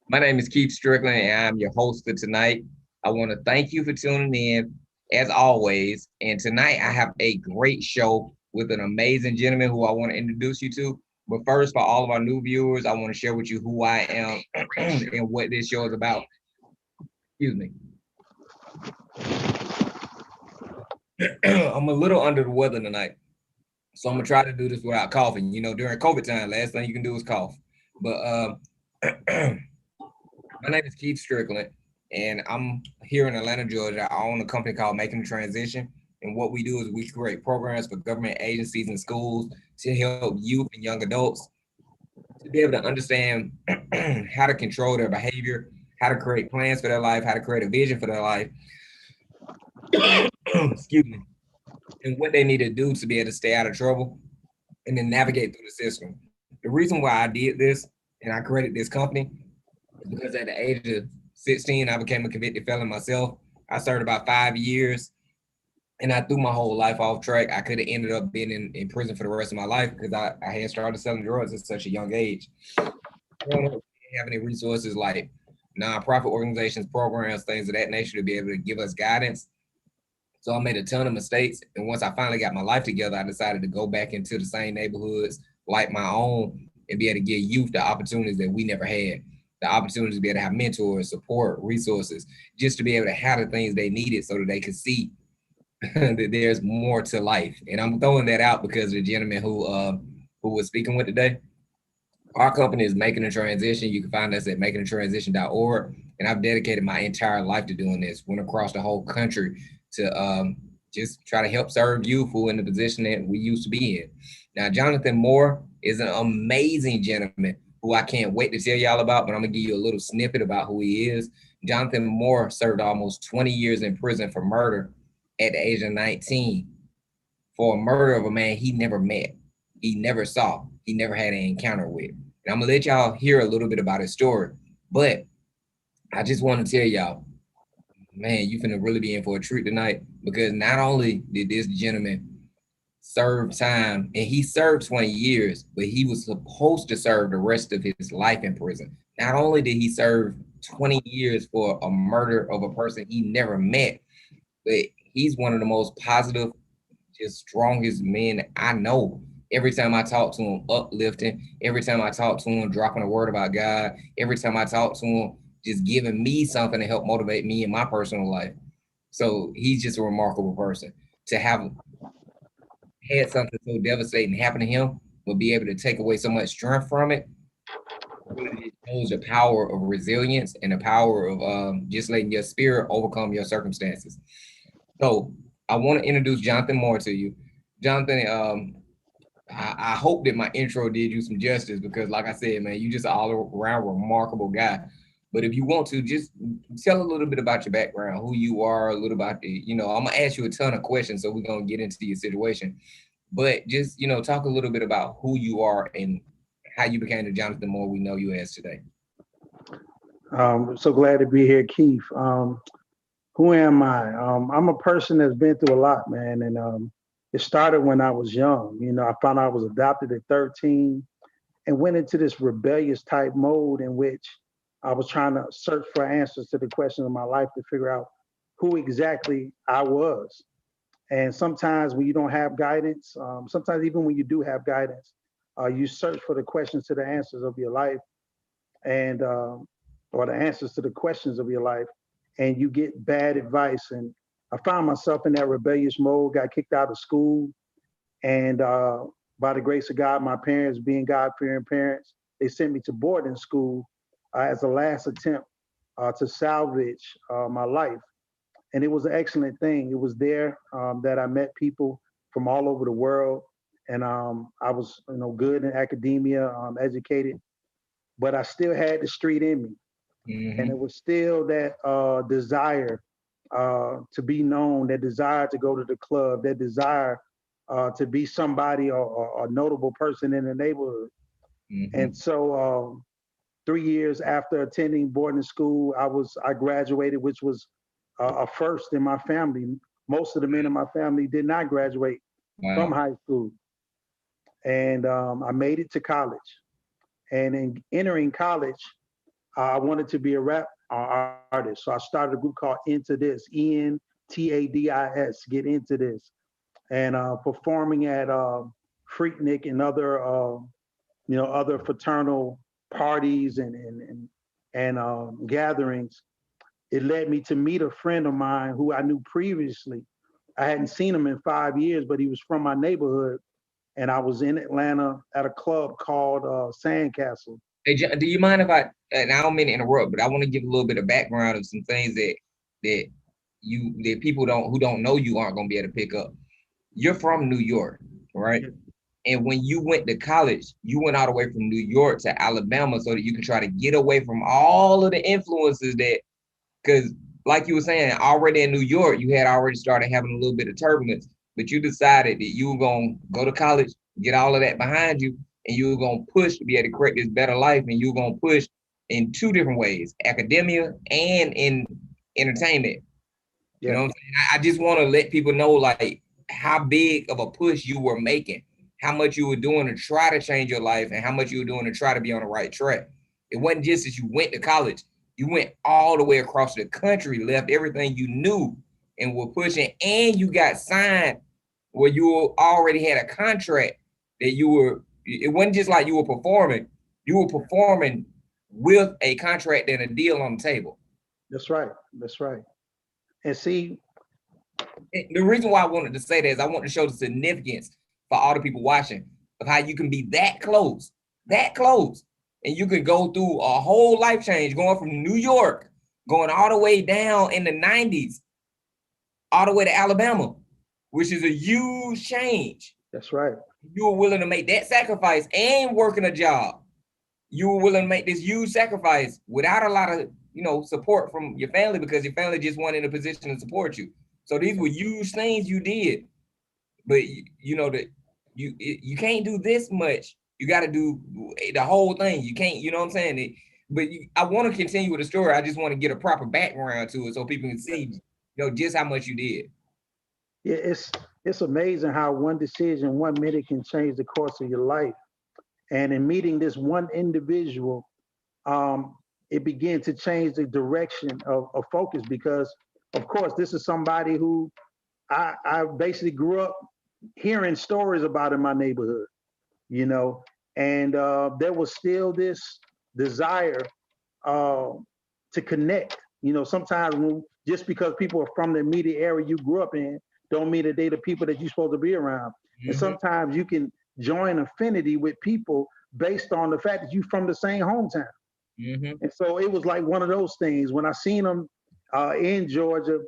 My name is Keith Strickland, and I'm your host for tonight. I want to thank you for tuning in, as always. And tonight, I have a great show with an amazing gentleman who I want to introduce you to. But first, for all of our new viewers, I want to share with you who I am and what this show is about. Excuse me. I'm a little under the weather tonight, so I'm gonna try to do this without coughing. During COVID time, last thing you can do is cough. But my name is Keith Strickland, and I'm here in Atlanta, Georgia. I own a company called Making the Transition. And what we do is we create programs for government agencies and schools to help youth and young adults to be able to understand how to control their behavior, how to create plans for their life, how to create a vision for their life. Excuse me. And what they need to do to be able to stay out of trouble and then navigate through the system. The reason why I did this and I created this company is because at the age of 16, I became a convicted felon myself. I served about 5 years and I threw my whole life off track. I could have ended up being in prison for the rest of my life because I had started selling drugs at such a young age. Growing up, we didn't have any resources like nonprofit organizations, programs, things of that nature to be able to give us guidance. So I made a ton of mistakes. And once I finally got my life together, I decided to go back into the same neighborhoods like my own and be able to give youth the opportunities that we never had. The opportunity to be able to have mentors, support, resources, just to be able to have the things they needed so that they could see that there's more to life. And I'm throwing that out because the gentleman who was speaking with today, our company is Making a Transition. You can find us at makingtransition.org. And I've dedicated my entire life to doing this. Went across the whole country to just try to help serve youth who in the position that we used to be in. Now, Jonathan Moore is an amazing gentleman who I can't wait to tell y'all about, but I'm gonna give you a little snippet about who he is. Jonathan Moore served almost 20 years in prison for murder at the age of 19 for a murder of a man he never met, he never saw, he never had an encounter with. And I'm gonna let y'all hear a little bit about his story. But I just want to tell y'all, man, you finna really be in for a treat tonight because not only did this gentleman serve time, and he served 20 years, but he was supposed to serve the rest of his life in prison. Not only did he serve 20 years for a murder of a person he never met, but he's one of the most positive, just strongest men I know. Every time I talk to him, uplifting. Every time I talk to him, dropping a word about God. Every time I talk to him, just giving me something to help motivate me in my personal life. So he's just a remarkable person. To have had something so devastating happen to him, but be able to take away so much strength from it, really shows the power of resilience and the power of just letting your spirit overcome your circumstances. So I want to introduce Jonathan Moore to you. Jonathan, I hope that my intro did you some justice because, like I said, man, you just all around remarkable guy. But if you want to, just tell a little bit about your background, who you are, a little about I'm gonna ask you a ton of questions, so we're gonna get into your situation. But just talk a little bit about who you are and how you became the Jonathan Moore we know you as today. So glad to be here, Keith. Who am I? I'm a person that's been through a lot, man, and it started when I was young. I found out I was adopted at 13 and went into this rebellious type mode in which I was trying to search for answers to the questions of my life to figure out who exactly I was. And sometimes when you don't have guidance, sometimes even when you do have guidance, you search for the questions to the answers of your life and or the answers to the questions of your life, and you get bad advice. And I found myself in that rebellious mode, got kicked out of school, and by the grace of God, my parents being God-fearing parents, they sent me to boarding school as a last attempt to salvage my life. And it was an excellent thing. It was there that I met people from all over the world, and I was, good in academia, educated, but I still had the street in me, and it Mm-hmm. was still that desire to be known, that desire to go to the club, that desire to be somebody or a notable person in the neighborhood. And Mm-hmm. so 3 years after attending boarding school, I graduated, which was a first in my family. Most of the men in my family did not graduate from Wow. high school, and I made it to college. And in entering college, I wanted to be a rap artist. So I started a group called Into This, ENTADIS, Get Into This, and performing at Freaknik and other, other fraternal parties and gatherings. It led me to meet a friend of mine who I knew previously. I hadn't seen him in 5 years, but he was from my neighborhood. And I was in Atlanta at a club called Sandcastle. Hey, do you mind if and I don't mean to interrupt, but I want to give a little bit of background of some things that that people who don't know you aren't going to be able to pick up. You're from New York, right? And when you went to college, you went all the way from New York to Alabama so that you could try to get away from all of the influences because like you were saying, already in New York, you had already started having a little bit of turbulence, but you decided that you were going to go to college, get all of that behind you, and you were going to push to be able to create this better life, and you were going to push in two different ways, academia and in entertainment. You know what I'm saying? I just want to let people know like how big of a push you were making, how much you were doing to try to change your life, and how much you were doing to try to be on the right track. It wasn't just that you went to college. You went all the way across the country, left everything you knew and were pushing, and you got signed where you already had a contract that it wasn't just like you were performing with a contract and a deal on the table. That's right. That's right. And see, the reason why I wanted to say that is I want to show the significance for all the people watching of how you can be that close, and you could go through a whole life change going from New York, going all the way down in the 90s, all the way to Alabama, which is a huge change. That's right. You were willing to make that sacrifice and working a job. You were willing to make this huge sacrifice without a lot of, support from your family because your family just wasn't in a position to support you. So these were huge things you did, but that you can't do this much. You got to do the whole thing. You can't, you know what I'm saying? I want to continue with the story. I just want to get a proper background to it so people can see, just how much you did. Yeah, it's amazing how one decision, 1 minute can change the course of your life. And in meeting this one individual, it began to change the direction of focus because, of course, this is somebody who I basically grew up hearing stories about in my neighborhood, and there was still this desire to connect. Sometimes just because people are from the immediate area you grew up in, don't mean that they're the people that you're supposed to be around. Mm-hmm. And sometimes you can join affinity with people based on the fact that you're from the same hometown. Mm-hmm. And so it was like one of those things. When I seen him in Georgia,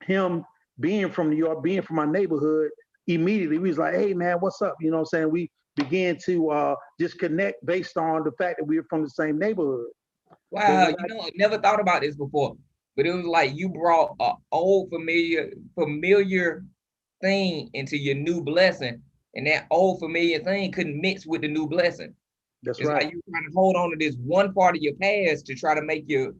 him being from New York, being from my neighborhood, immediately we was like, hey man, what's up? You know what I'm saying? We began to just connect based on the fact that we were from the same neighborhood. Wow, I never thought about this before, but it was like you brought an old familiar thing into your new blessing, and that old familiar thing couldn't mix with the new blessing. That's it's right. Like you're trying to hold on to this one part of your past to try to make your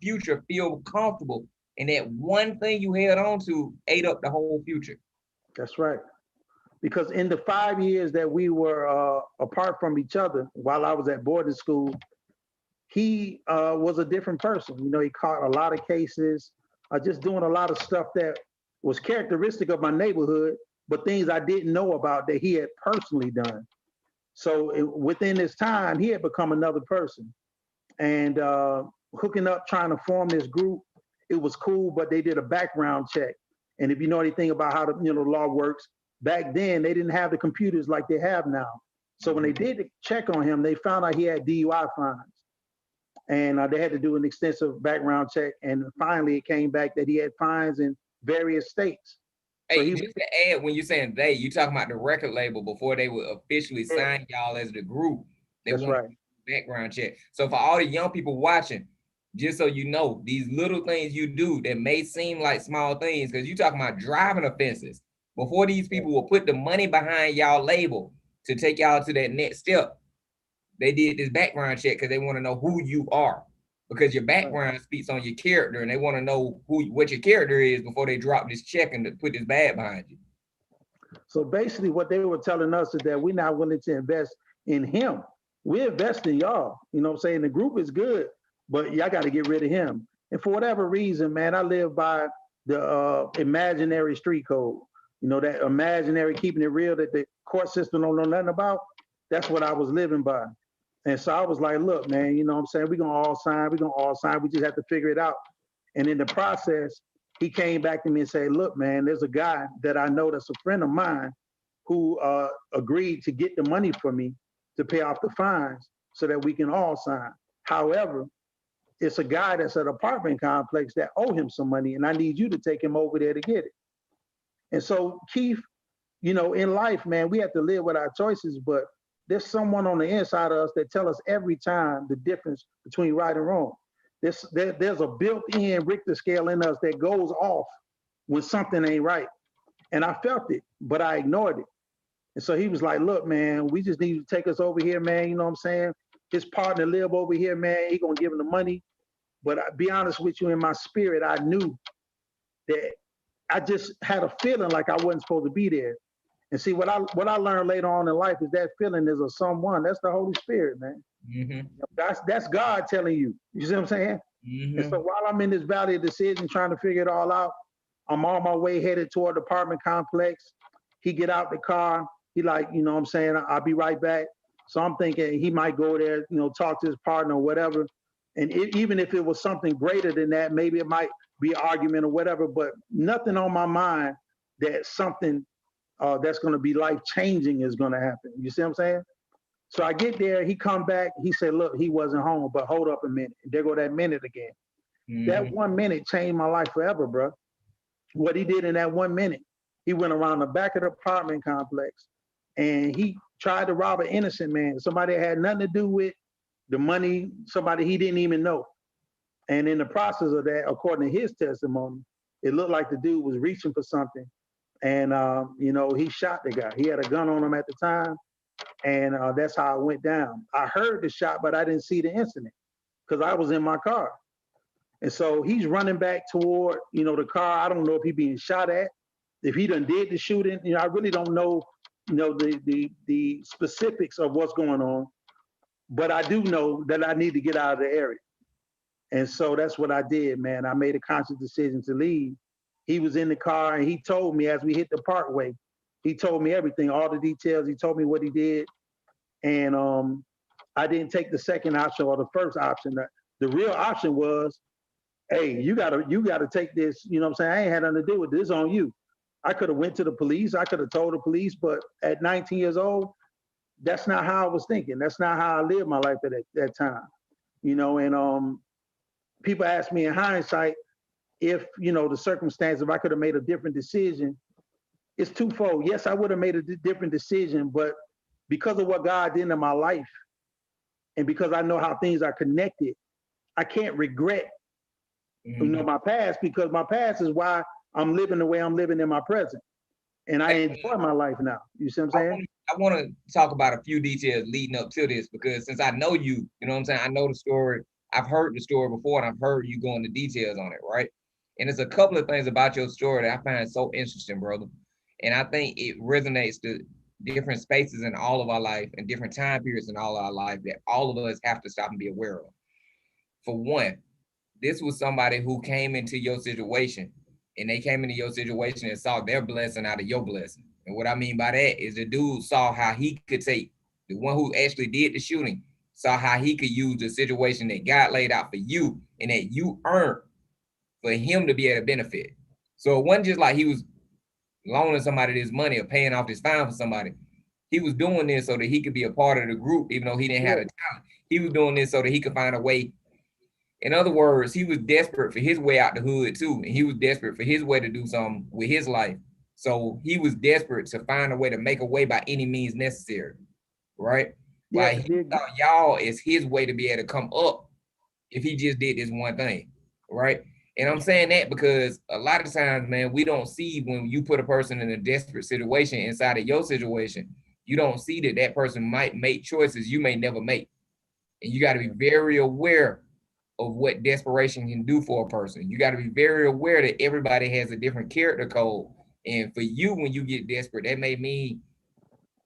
future feel comfortable, and that one thing you held on to ate up the whole future. That's right. Because in the 5 years that we were apart from each other, while I was at boarding school, he was a different person. He caught a lot of cases, just doing a lot of stuff that was characteristic of my neighborhood, but things I didn't know about that he had personally done. So within this time, he had become another person. And hooking up, trying to form this group, it was cool, but they did a background check. And if you know anything about how the law works, back then they didn't have the computers like they have now. So when they did the check on him, they found out he had DUI fines. And they had to do an extensive background check. And finally, it came back that he had fines in various states. Hey, so just to add, when you're saying you talking about the record label before they would officially sign y'all as the group. That's right. Background check. So for all the young people watching, just so you know, these little things you do that may seem like small things, because you talking about driving offenses. Before these people will put the money behind y'all label to take y'all to that next step, they did this background check because they want to know who you are, because your background speaks on your character, and they want to know what your character is before they drop this check and put this bad behind you. So basically what they were telling us is that we're not willing to invest in him. We invest in y'all. You know what I'm saying? The group is good, but y'all got to get rid of him. And for whatever reason, man, I live by the imaginary street code. You know, that imaginary keeping it real that the court system don't know nothing about. That's what I was living by. And so I was like, look, man, you know what I'm saying? We're going to all sign. We're going to all sign. We just have to figure it out. And in the process, he came back to me and said, look, man, there's a guy that I know that's a friend of mine who agreed to get the money for me to pay off the fines so that we can all sign. However, it's a guy that's at an apartment complex that owe him some money, and I need you to take him over there to get it. And so, Keith, you know, in life, man, we have to live with our choices, but there's someone on the inside of us that tell us every time the difference between right and wrong. There's a built-in Richter scale in us that goes off when something ain't right. And I felt it, but I ignored it. And so he was like, look, man, we just need you to take us over here, man. You know what I'm saying? His partner live over here, man. He gonna give him the money. But I be honest with you, in my spirit, I knew that I just had a feeling like I wasn't supposed to be there. And see, what I learned later on in life is that feeling is of someone. That's the Holy Spirit, man. Mm-hmm. That's God telling you. You see what I'm saying? Mm-hmm. And so while I'm in this valley of decision, trying to figure it all out, I'm on my way headed toward the apartment complex. He get out the car. He like, you know what I'm saying? I'll be right back. So I'm thinking he might go there, you know, talk to his partner or whatever. And even if it was something greater than that, maybe it might be an argument or whatever, but nothing on my mind that something that's going to be life-changing is going to happen. You see what I'm saying? So I get there, he come back, he said, look, he wasn't home, but hold up a minute. There go that minute again. Mm-hmm. That 1 minute changed my life forever, bro. What he did in that 1 minute, he went around the back of the apartment complex and he tried to rob an innocent man, somebody that had nothing to do with the money, somebody he didn't even know. And in the process of that, according to his testimony, it looked like the dude was reaching for something. And, you know, he shot the guy. He had a gun on him at the time. And that's how it went down. I heard the shot, but I didn't see the incident because I was in my car. And so he's running back toward, you know, the car. I don't know if he's being shot at, if he done did the shooting. You know, I really don't know, you know, the specifics of what's going on. But I do know that I need to get out of the area. And so that's what I did, man. I made a conscious decision to leave. He was in the car and he told me as we hit the parkway, he told me everything, all the details. He told me what he did. And I didn't take the second option or the first option. The real option was, hey, you gotta take this, you know what I'm saying? I ain't had nothing to do with this on you. I could have went to the police. I could have told the police, but at 19 years old, that's not how I was thinking. That's not how I lived my life at that time. You know, and people ask me in hindsight if, you know, the circumstance, if I could have made a different decision. It's twofold. Yes, I would have made a different decision, but because of what God did in my life and because I know how things are connected, I can't regret, you know, my past, because my past is why I'm living the way I'm living in my present. And I enjoy my life now. You see what I'm saying? I want to talk about a few details leading up to this, because since I know you, you know what I'm saying? I know the story. I've heard the story before and I've heard you go into details on it, right? And there's a couple of things about your story that I find so interesting, brother. And I think it resonates to different spaces in all of our life and different time periods in all of our life that all of us have to stop and be aware of. For one, this was somebody who came into your situation, and they came into your situation and saw their blessing out of your blessing. And what I mean by that is the dude saw how he could take, the one who actually did the shooting, saw how he could use the situation that God laid out for you and that you earned for him to be able to benefit. So it wasn't just like he was loaning somebody this money or paying off this fine for somebody. He was doing this so that he could be a part of the group, even though he didn't have the talent. He was doing this so that he could find a way. In other words, he was desperate for his way out the hood too. And he was desperate for his way to do something with his life. So he was desperate to find a way to make a way by any means necessary. Right? Yeah, like he saw y'all as his way to be able to come up if he just did this one thing. Right? And I'm saying that because a lot of times, man, we don't see when you put a person in a desperate situation inside of your situation, you don't see that that person might make choices you may never make. And you got to be very aware of what desperation can do for a person. You got to be very aware that everybody has a different character code. And for you, when you get desperate, that may mean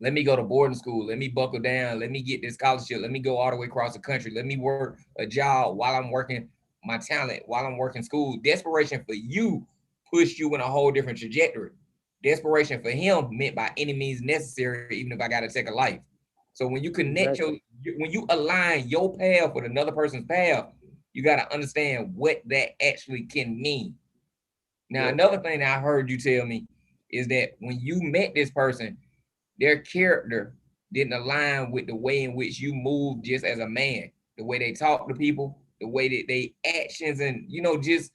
Let me go to boarding school. Let me buckle down. Let me get this scholarship. Let me go all the way across the country. Let me work a job while I'm working my talent, while I'm working school. Desperation for you pushed you in a whole different trajectory. Desperation for him meant by any means necessary, even if I got to take a life. So when you connect Exactly. when you align your path with another person's path, you got to understand what that actually can mean. Now, Yep. another thing that I heard you tell me is that when you met this person, their character didn't align with the way in which you move just as a man, the way they talk to people, the way that they actions, and just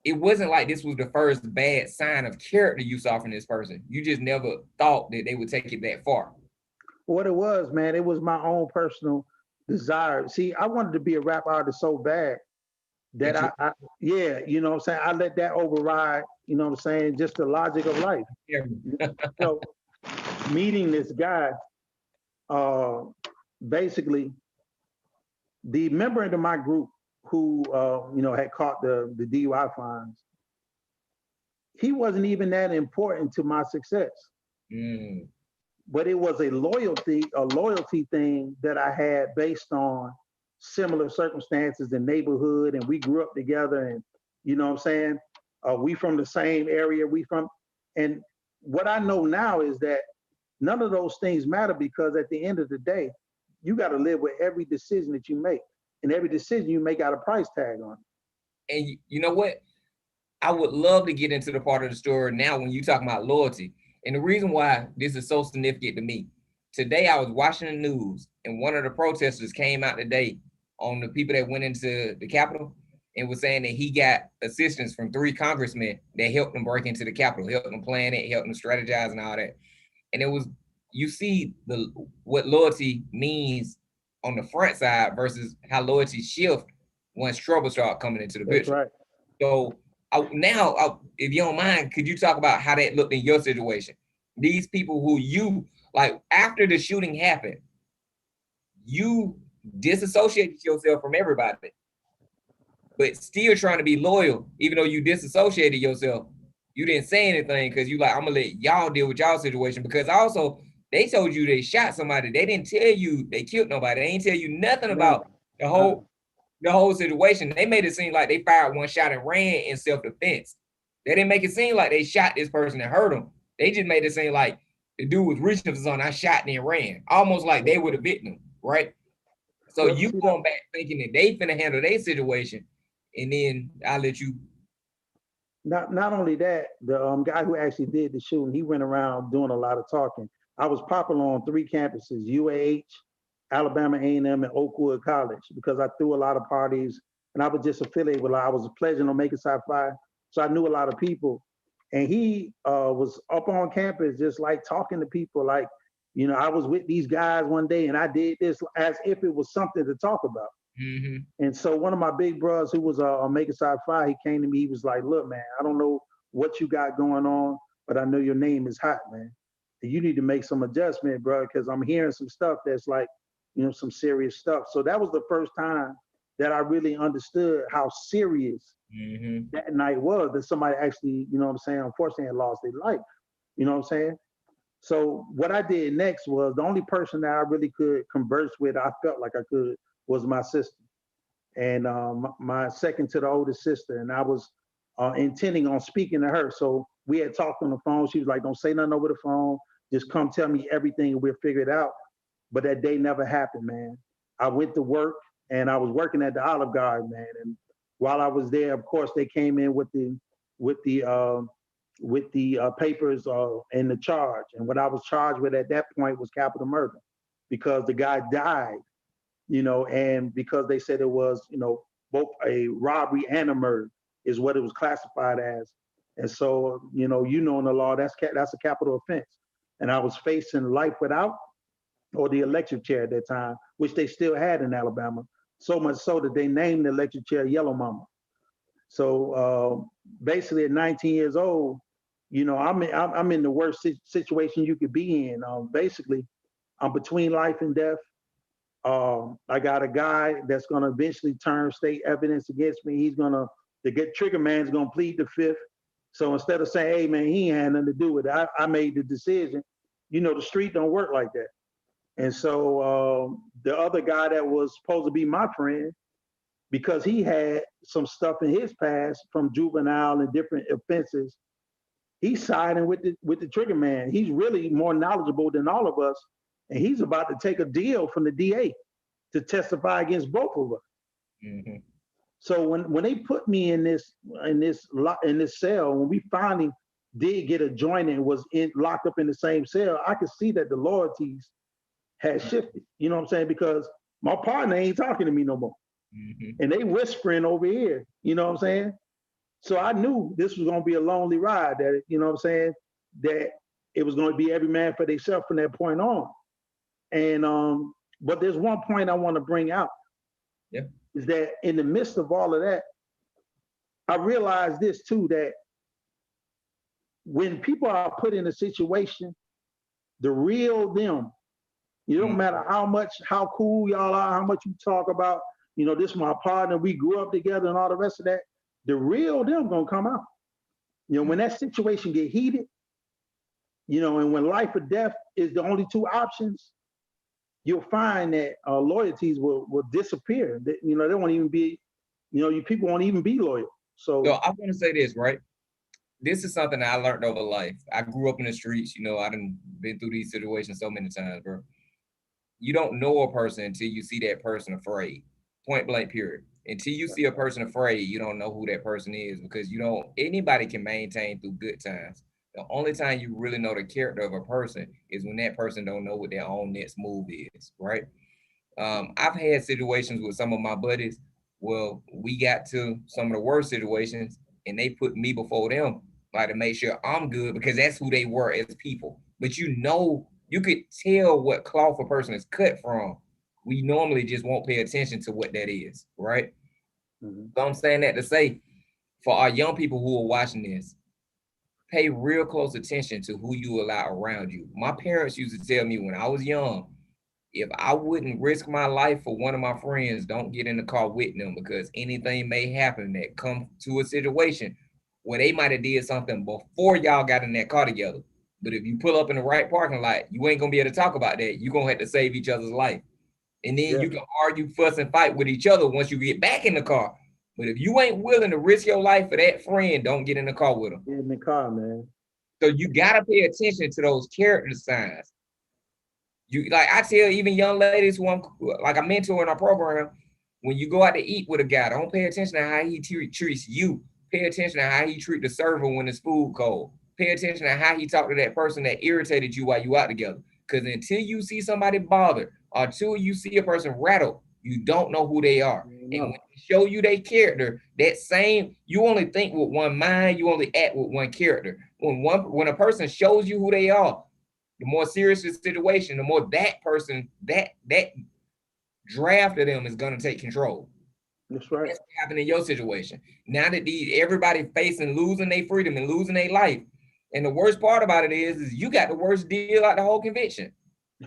it wasn't like this was the first bad sign of character you saw from this person. You just never thought that they would take it that far. What it was, man, it was my own personal desire. See, I wanted to be a rap artist so bad that That you yeah, you know what I'm saying? I let that override, you know what I'm saying, just the logic of life. So meeting this guy, uh, basically the member of my group who had caught the DUI fines, he wasn't even that important to my success. mm, But it was a loyalty thing that I had based on similar circumstances in neighborhood, and we grew up together, and you know what I'm saying. We from the same area. And what I know now is that none of those things matter because at the end of the day, you got to live with every decision that you make, and every decision you make got a price tag on it. and you know what? I would love to get into the part of the story now when you talk about loyalty. And the reason why this is so significant to me. Today I was watching the news and one of the protesters came out today on the people that went into the Capitol and was saying that he got assistance from 3 congressmen that helped him break into the Capitol, helped him plan it, helped him strategize and all that. And it was you see the what loyalty means on the front side versus how loyalty shift once trouble start coming into the That's picture. right. So if you don't mind, could you talk about how that looked in your situation? These people who you like after the shooting happened, you disassociated yourself from everybody, but still trying to be loyal, even though you disassociated yourself. You didn't say anything because you like, I'm gonna let y'all deal with y'all situation. Because also they told you they shot somebody. They didn't tell you they killed nobody. They didn't tell you nothing Never. about the Uh, whole situation. They made it seem like they fired one shot and ran in self-defense. They didn't make it seem like they shot this person and hurt him. They just made it seem like the dude was reaching for something. I shot and then ran, almost like they were the victim, right? So well, you see that. going back thinking that they finna handle their situation, and then I'll let you. Not only that, the guy who actually did the shooting, he went around doing a lot of talking. I was popular on 3 campuses: UAH, Alabama A&M, and Oakwood College, because I threw a lot of parties, and I was just affiliated with. I was a pledge on Making Sci-Fi, so I knew a lot of people. And he was up on campus, just like talking to people, like, I was with these guys one day, and I did this, as if it was something to talk about. Mm-hmm. And so one of my big brothers who was on Making Sci-Fi, he came to me. He was like, "Look, man, I don't know what you got going on, but I know your name is hot, man. And you need to make some adjustment, bro, because I'm hearing some stuff that's like, some serious stuff." So that was the first time that I really understood how serious Mm-hmm. that night was. That somebody actually, what I'm saying, unfortunately had lost their life. You know what I'm saying? So what I did next was the only person that I really could converse with, I felt like I could, was my sister, and my second to the oldest sister, and I was intending on speaking to her. So we had talked on the phone. She was like, "Don't say nothing over the phone. Just come tell me everything, and we'll figure it out." But that day never happened, man. I went to work, and I was working at the Olive Garden, man. And while I was there, of course, they came in with the uh, with the papers and the charge. And what I was charged with at that point was capital murder, because the guy died, and because they said it was, both a robbery and a murder is what it was classified as. And so, in the law, that's a capital offense. And I was facing life without, or the electric chair at that time, which they still had in Alabama. So much so that they named the electric chair Yellow Mama. So basically, at 19 years old, I'm in the worst situation you could be in. Basically, I'm between life and death. I got a guy that's going to eventually turn state evidence against me. The get trigger man's going to plead the fifth. So instead of saying, "Hey man, he ain't had nothing to do with it," I made the decision, the street don't work like that. And so the other guy that was supposed to be my friend, because he had some stuff in his past from juvenile and different offenses, he's siding with the trigger man. He's really more knowledgeable than all of us, and he's about to take a deal from the DA to testify against both of us. Mm-hmm. So when they put me in this cell, when we finally did get a joint and was locked up in the same cell, I could see that the loyalties had shifted. You know what I'm saying? Because my partner ain't talking to me no more, and they whispering over here. You know what I'm saying? So I knew this was going to be a lonely ride. That that it was going to be every man for themselves from that point on. And but there's one point I want to bring out. Yeah. Is that in the midst of all of that, I realized this too, that when people are put in a situation, the real them, it don't matter how cool y'all are, how much you talk about, this is my partner, we grew up together and all the rest of that, the real them gonna come out. When that situation get heated, and when life or death is the only two options, you'll find that loyalties will disappear. They won't even be, you people won't even be loyal. So I want to say this, right? This is something I learned over life. I grew up in the streets. I done been through these situations so many times, bro. You don't know a person until you see that person afraid. Point blank, period. Until you see a person afraid, you don't know who that person is, because anybody can maintain through good times. The only time you really know the character of a person is when that person don't know what their own next move is, right? I've had situations with some of my buddies. Well, we got to some of the worst situations, and they put me before them, like, to make sure I'm good, because that's who they were as people. But you could tell what cloth a person is cut from. We normally just won't pay attention to what that is, right? So I'm saying that to say, for our young people who are watching this, pay real close attention to who you allow around you. My parents used to tell me when I was young, if I wouldn't risk my life for one of my friends, don't get in the car with them, because anything may happen that come to a situation where they might have did something before y'all got in that car together. But if you pull up in the right parking lot, you ain't gonna be able to talk about that. You're gonna have to save each other's life. And then you can argue, fuss, and fight with each other once you get back in the car. But if you ain't willing to risk your life for that friend, don't get in the car with them. Get in the car, man. So you gotta pay attention to those character signs. I tell even young ladies who I'm like a mentor in our program, when you go out to eat with a guy, don't pay attention to how he treats you. Pay attention to how he treat the server when it's food cold. Pay attention to how he talked to that person that irritated you while you out together. Because until you see somebody bothered, or until you see a person rattled, you don't know who they are. And when they show you their character, you only think with one mind, you only act with one character. When a person shows you who they are, the more serious the situation, the more that person, that draft of them is going to take control. That's right. That's what happened in your situation. Now that everybody facing losing their freedom and losing their life. And the worst part about it is you got the worst deal out the whole conviction.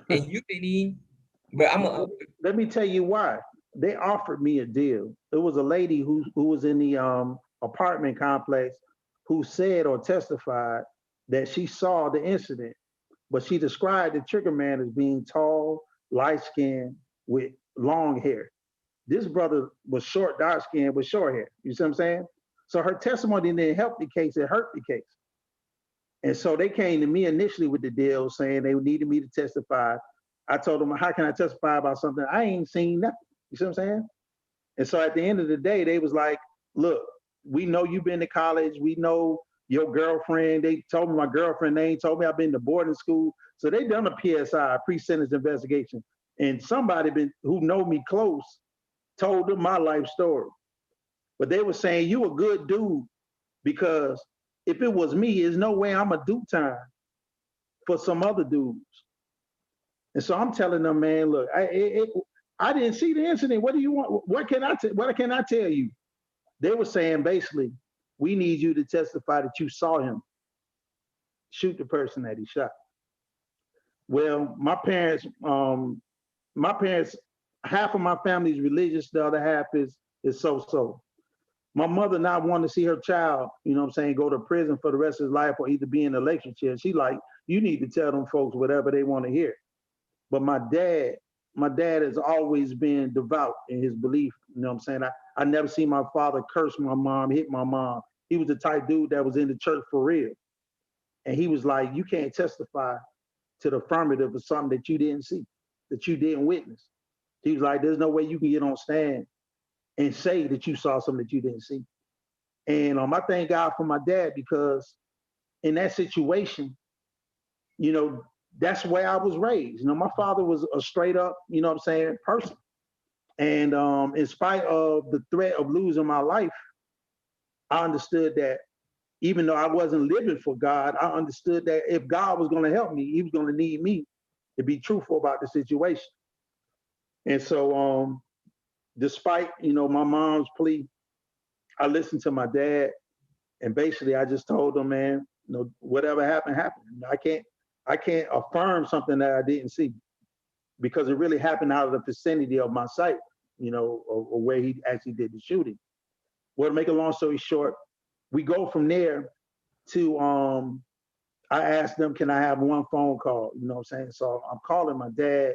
And you didn't even, but let me tell you why. They offered me a deal. There was a lady who was in the apartment complex who said or testified that she saw the incident, but she described the trigger man as being tall, light-skinned, with long hair. This brother was short, dark-skinned, with short hair. You see what I'm saying? So her testimony didn't help the case, it hurt the case. And so they came to me initially with the deal saying they needed me to testify. I told them, how can I testify about something? I ain't seen nothing. You see what I'm saying? And so at the end of the day, they was like, look, we know you've been to college. We know your girlfriend. They told me my girlfriend name, told me I've been to boarding school. So they done a PSI, a pre-sentence investigation. And somebody who know me close told them my life story. But they were saying, you a good dude, because if it was me, there's no way I'm a do time for some other dudes. And so I'm telling them, man, look, I didn't see the incident. What do you want? What can I tell you? They were saying basically, we need you to testify that you saw him shoot the person that he shot. Well, my parents, half of my family is religious, the other half is so-so. My mother not wanting to see her child, you know what I'm saying, go to prison for the rest of his life or either be in a relationship. She like, You need to tell them folks whatever they want to hear. But my dad has always been devout in his belief. You know what I'm saying? I never seen my father curse my mom, hit my mom. He was the type dude that was in the church for real. And he was like, you can't testify to the affirmative of something that you didn't see, that you didn't witness. He was like, there's no way you can get on stand and say that you saw something that you didn't see. And I thank God for my dad because in that situation, you know, that's where I was raised. You know, my father was a straight up, you know what I'm saying, person. And in spite of the threat of losing my life, I understood that even though I wasn't living for God, I understood that if God was going to help me, he was going to need me to be truthful about the situation. And so despite, you know, my mom's plea, I listened to my dad, and basically I just told him, man, you know, whatever happened, happened. I can't affirm something that I didn't see because it really happened out of the vicinity of my sight, you know, or where he actually did the shooting. Well, to make a long story short, we go from there to I asked them, can I have one phone call? You know what I'm saying? So I'm calling my dad,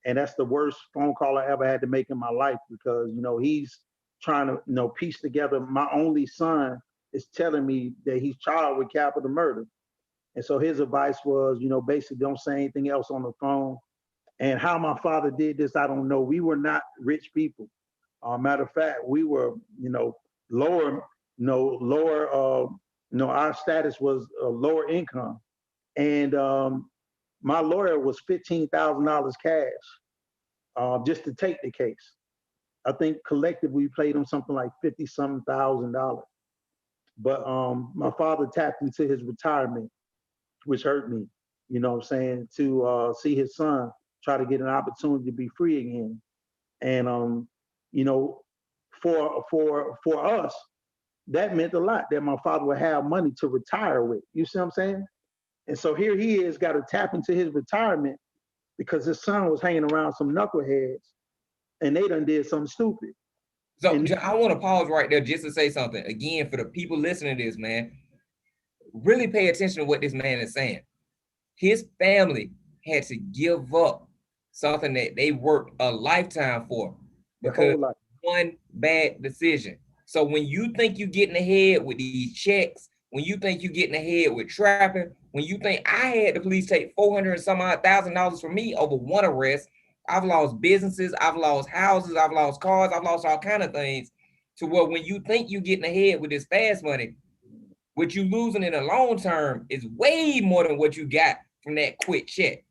and that's the worst phone call I ever had to make in my life because, you know, he's trying to, you know, piece together. My only son is telling me that he's charged with capital murder. And so his advice was, you know, basically don't say anything else on the phone. And how my father did this, I don't know. We were not rich people. Matter of fact, we were, you know, lower, our status was lower income. And my lawyer was $15,000 cash just to take the case. I think collectively we paid him something like 50 something $1,000. But my father tapped into his retirement, which hurt me, you know what I'm saying, to see his son try to get an opportunity to be free again. And you know, for us, that meant a lot that my father would have money to retire with. You see what I'm saying? And so here he is, got to tap into his retirement because his son was hanging around some knuckleheads and they done did something stupid. So And I want to pause right there just to say something again for the people listening to this, man. Really pay attention to what this man is saying. His family had to give up something that they worked a lifetime for because one bad decision. So when you think you're getting ahead with these checks, when you think you're getting ahead with trapping, when you think I had the police take $400 and some odd $1,000 from me over one arrest, I've lost businesses, I've lost houses, I've lost cars, I've lost all kind of things. To where when you think you're getting ahead with this fast money, what you losing in the long term is way more than what you got from that quick check.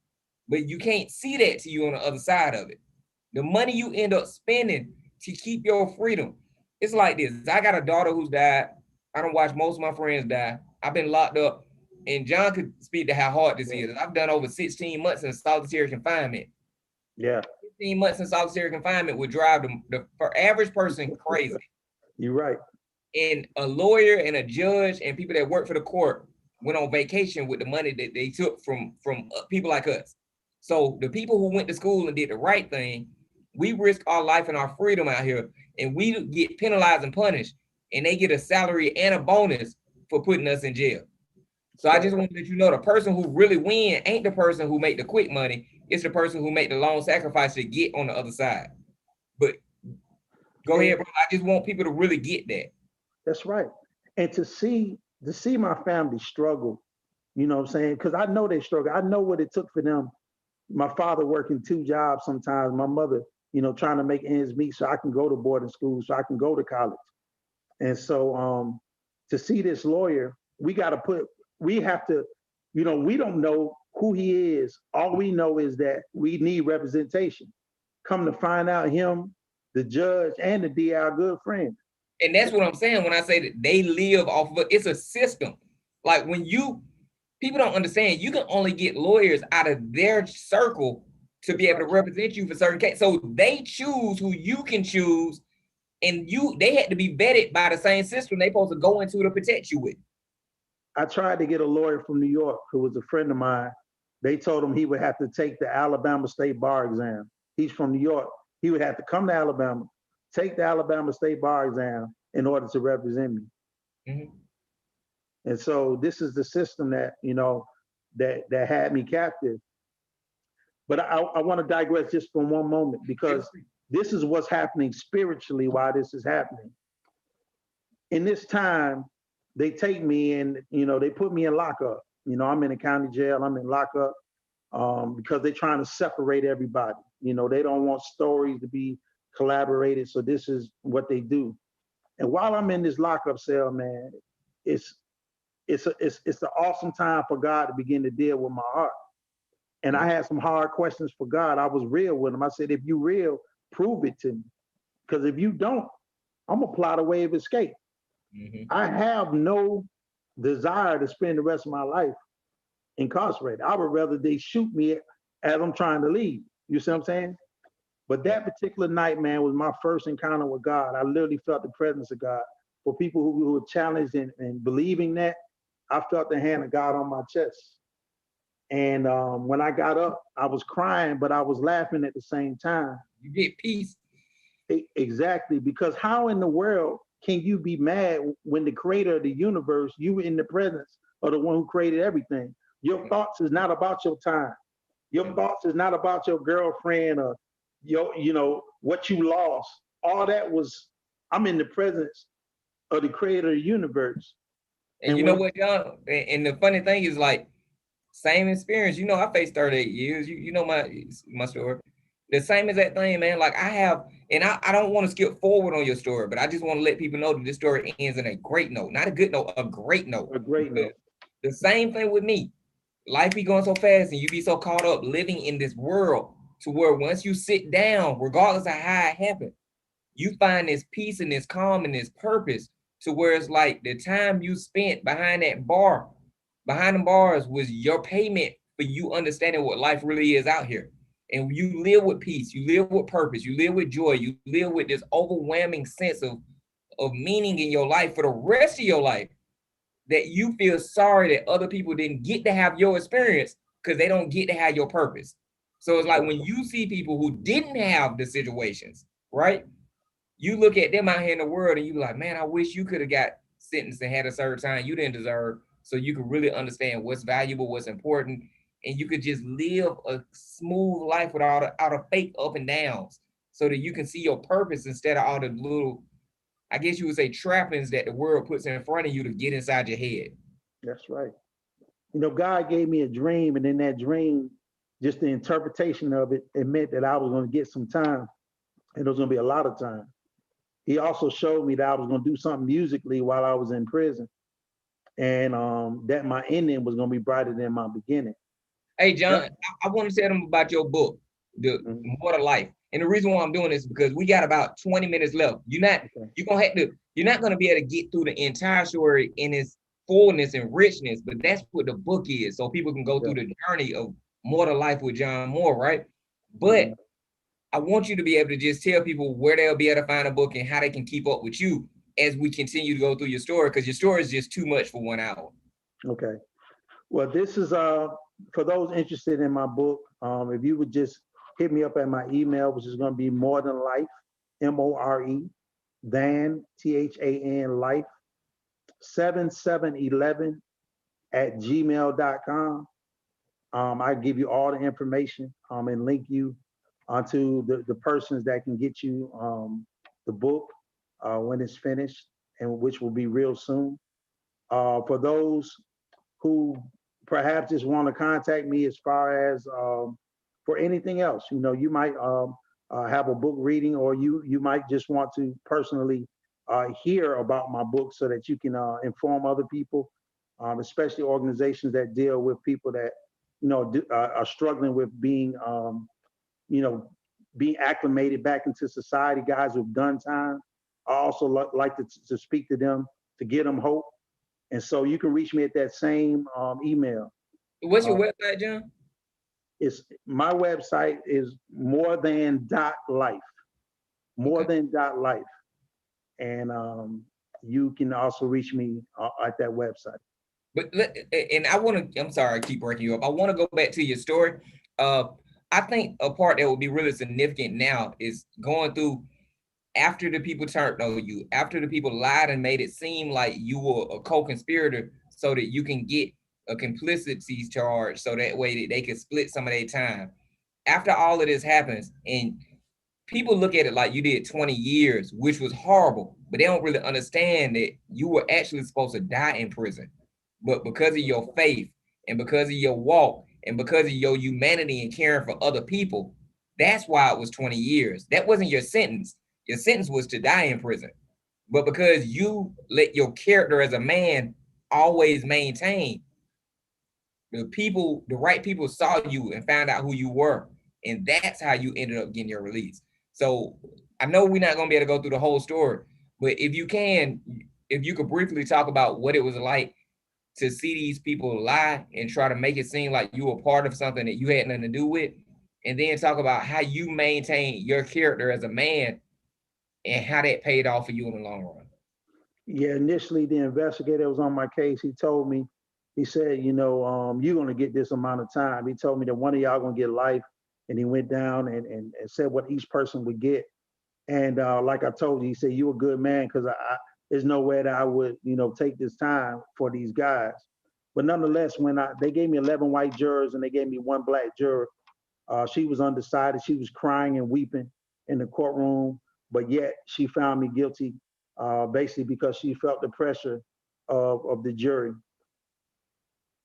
But you can't see that till you on the other side of it. The money you end up spending to keep your freedom. It's like this. I got a daughter who's died. I don't watch most of my friends die. I've been locked up. And John could speak to how hard this is. I've done over 16 months in solitary confinement. Yeah. 15 months in solitary confinement would drive the average person crazy. You're right. And a lawyer and a judge and people that work for the court went on vacation with the money that they took from people like us. So the people who went to school and did the right thing, we risk our life and our freedom out here, and we get penalized and punished, and they get a salary and a bonus for putting us in jail. So I just want to let you know the person who really win ain't the person who make the quick money. It's the person who make the long sacrifice to get on the other side. But go ahead, bro. I just want people to really get that. That's right. And to see my family struggle, you know what I'm saying? Because I know they struggle. I know what it took for them. My father working 2 jobs sometimes, my mother, you know, trying to make ends meet so I can go to boarding school, so I can go to college. And so to see this lawyer, we have to, you know, we don't know who he is. All we know is that we need representation. Come to find out him, the judge, and the DA are good friends. And that's what I'm saying when I say that they live off of it. It's a system. Like when people don't understand, you can only get lawyers out of their circle to be able to represent you for certain cases. So they choose who you can choose, and they had to be vetted by the same system they supposed to go into to protect you with. I tried to get a lawyer from New York who was a friend of mine. They told him he would have to take the Alabama State Bar exam. He's from New York. He would have to come to Alabama, take the Alabama State Bar exam in order to represent me. Mm-hmm. And so this is the system that, you know, that had me captive. But I want to digress just for one moment, because this is what's happening spiritually while this is happening. In this time, they take me and, they put me in lockup. I'm in a county jail, I'm in lockup, because they're trying to separate everybody. They don't want stories to be collaborated. So this is what they do. And while I'm in this lockup cell, man, it's an awesome time for God to begin to deal with my heart. And I had some hard questions for God. I was real with him. I said, if you real, prove it to me. Because if you don't, I'm gonna plot a way of escape. Mm-hmm. I have no desire to spend the rest of my life incarcerated. I would rather they shoot me as I'm trying to leave. You see what I'm saying? But that particular night, man, was my first encounter with God. I literally felt the presence of God. For people who were challenged in believing that, I felt the hand of God on my chest. And when I got up, I was crying, but I was laughing at the same time. You get peace. Exactly, because how in the world can you be mad when the creator of the universe, you were in the presence of the one who created everything? Your thoughts is not about your time. Your thoughts is not about your girlfriend or what you lost. All that was, I'm in the presence of the creator of the universe. And you know what, John? And the funny thing is, like, same experience. I faced 38 years. You know my story. The same as that thing, man. Like I have, and I don't want to skip forward on your story, but I just want to let people know that this story ends in a great note. Not a good note, a great note. A great note. The same thing with me. Life be going so fast and you be so caught up living in this world to where once you sit down, regardless of how it happened, you find this peace and this calm and this purpose to where it's like the time you spent behind the bars was your payment for you understanding what life really is out here. And you live with peace, you live with purpose, you live with joy, you live with this overwhelming sense of meaning in your life for the rest of your life, that you feel sorry that other people didn't get to have your experience because they don't get to have your purpose. So it's like when you see people who didn't have the situations, right? You look at them out here in the world and you be like, man, I wish you could have got sentenced and had a certain time you didn't deserve, so you could really understand what's valuable, what's important, and you could just live a smooth life without out of fake up and downs, so that you can see your purpose instead of all the little, I guess you would say, trappings that the world puts in front of you to get inside your head. That's right. God gave me a dream, and in that dream, just the interpretation of it, it meant that I was going to get some time, and it was going to be a lot of time. He also showed me that I was going to do something musically while I was in prison, and that my ending was going to be brighter than my beginning. Hey, John, I want to tell them about your book, The More to Life. And the reason why I'm doing this is because we got about 20 minutes left. You're not going to be able to get through the entire story in its fullness and richness, but that's what the book is. So people can go through the journey of More to Life with John Moore, right? But I want you to be able to just tell people where they'll be able to find a book and how they can keep up with you as we continue to go through your story, because your story is just too much for 1 hour. Okay. Well, this is for those interested in my book. If you would just hit me up at my email, which is going to be More Than Life, MORE, than THAN life 7711 at gmail.com. I give you all the information and link you onto the persons that can get you the book when it's finished, and which will be real soon. For those who perhaps just want to contact me as far as for anything else, you might have a book reading, or you might just want to personally hear about my book so that you can inform other people, especially organizations that deal with people that are struggling with being being acclimated back into society, guys who've done time. I also like to speak to them to give them hope. And so you can reach me at that same email. What's your website, John? My website is more than .life, more than .life. And you can also reach me at that website. But and I'm sorry, I keep breaking you up. I want to go back to your story. I think a part that would be really significant now is going through after the people turned on you, after the people lied and made it seem like you were a co-conspirator so that you can get a complicity charge so that way that they could split some of their time. After all of this happens, and people look at it like you did 20 years, which was horrible, but they don't really understand that you were actually supposed to die in prison. But because of your faith and because of your walk and because of your humanity and caring for other people, that's why it was 20 years. That wasn't your sentence. Your sentence was to die in prison. But because you let your character as a man always maintain, the right people saw you and found out who you were. And that's how you ended up getting your release. So I know we're not gonna be able to go through the whole story, but if you can, if you could briefly talk about what it was like to see these people lie and try to make it seem like you were part of something that you had nothing to do with, and then talk about how you maintain your character as a man and how that paid off for you in the long run. Yeah, initially the investigator that was on my case, he told me, he said, you're gonna get this amount of time. He told me that one of y'all gonna get life, and he went down and said what each person would get. And like I told you, he said, you a good man, because there's no way that I would, take this time for these guys. But nonetheless, when they gave me 11 white jurors and they gave me one black juror, she was undecided. She was crying and weeping in the courtroom, but yet she found me guilty, basically because she felt the pressure of the jury.